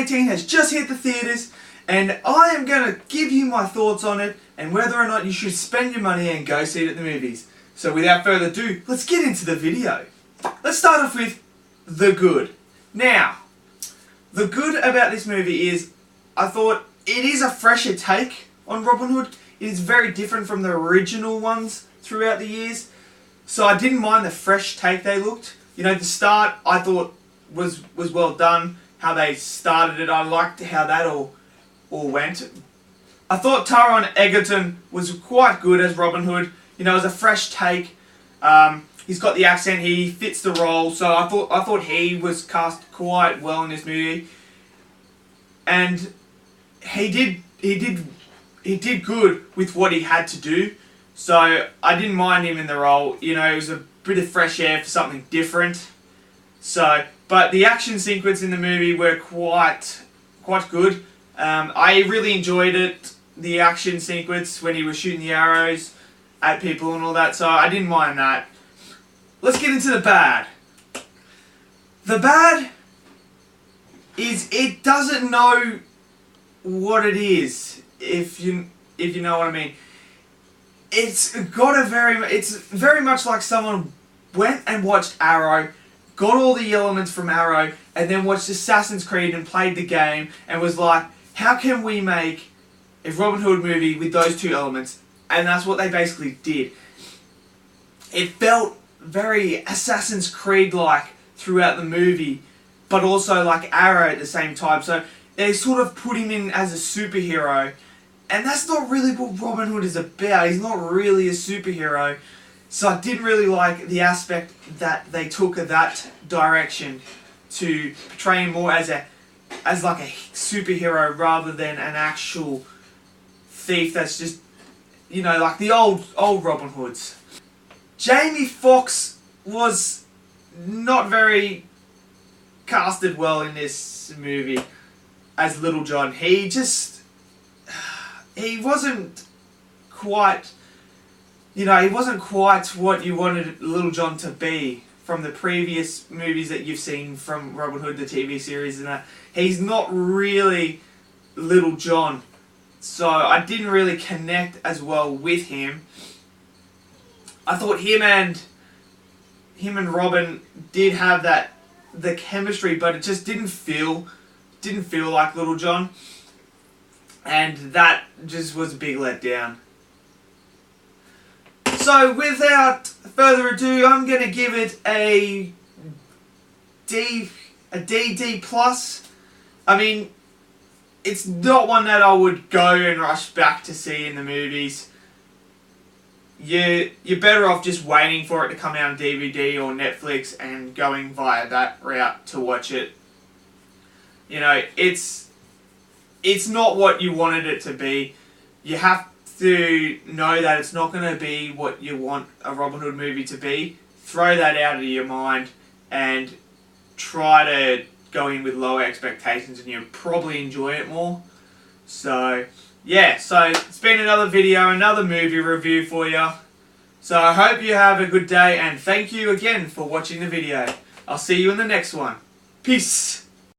2018 has just hit the theatres, and I am going to give you my thoughts on it and whether or not you should spend your money and go see it at the movies. So without further ado, let's get into the video. Let's start off with the good. Now, the good about this movie is I thought it is a fresher take on Robin Hood. It is very different from the original ones throughout the years. So I didn't mind the fresh take they looked. You know, the start I thought was well done. How they started it, I liked how that all went. I thought Taron Egerton was quite good as Robin Hood. You know, it was a fresh take. He's got the accent, he fits the role, so I thought he was cast quite well in this movie. And he did good with what he had to do. So I didn't mind him in the role. You know, it was a bit of fresh air for something different. So, but the action sequence in the movie were quite good. I really enjoyed it, the action sequence when he was shooting the arrows at people and all that. So I didn't mind that. Let's get into the bad. The bad is it doesn't know what it is. If you know what I mean. It's very much like someone went and watched Arrow, got all the elements from Arrow, and then watched Assassin's Creed and played the game and was like, how can we make a Robin Hood movie with those two elements? And that's what they basically did. It felt very Assassin's Creed-like throughout the movie, but also like Arrow at the same time. So they sort of put him in as a superhero, and that's not really what Robin Hood is about. He's not really a superhero. So I didn't really like the aspect that they took of that direction to portray him more as like a superhero rather than an actual thief that's just, you know, like the old Robin Hoods. Jamie Foxx was not very casted well in this movie as Little John. He wasn't quite, you know, he wasn't quite what you wanted Little John to be from the previous movies that you've seen from Robin Hood, the TV series and that. He's not really Little John. So I didn't really connect as well with him. I thought him and Robin did have the chemistry, but it just didn't feel like Little John. And that just was a big letdown. So without further ado, I'm going to give it a D+. I mean, it's not one that I would go and rush back to see in the movies. You're better off just waiting for it to come out on DVD or Netflix and going via that route to watch it. You know, it's not what you wanted it to be. You have to know that it's not going to be what you want a Robin Hood movie to be. Throw that out of your mind and try to go in with lower expectations and you'll probably enjoy it more. So, yeah, so it's been another video, another movie review for you. So I hope you have a good day and thank you again for watching the video. I'll see you in the next one. Peace!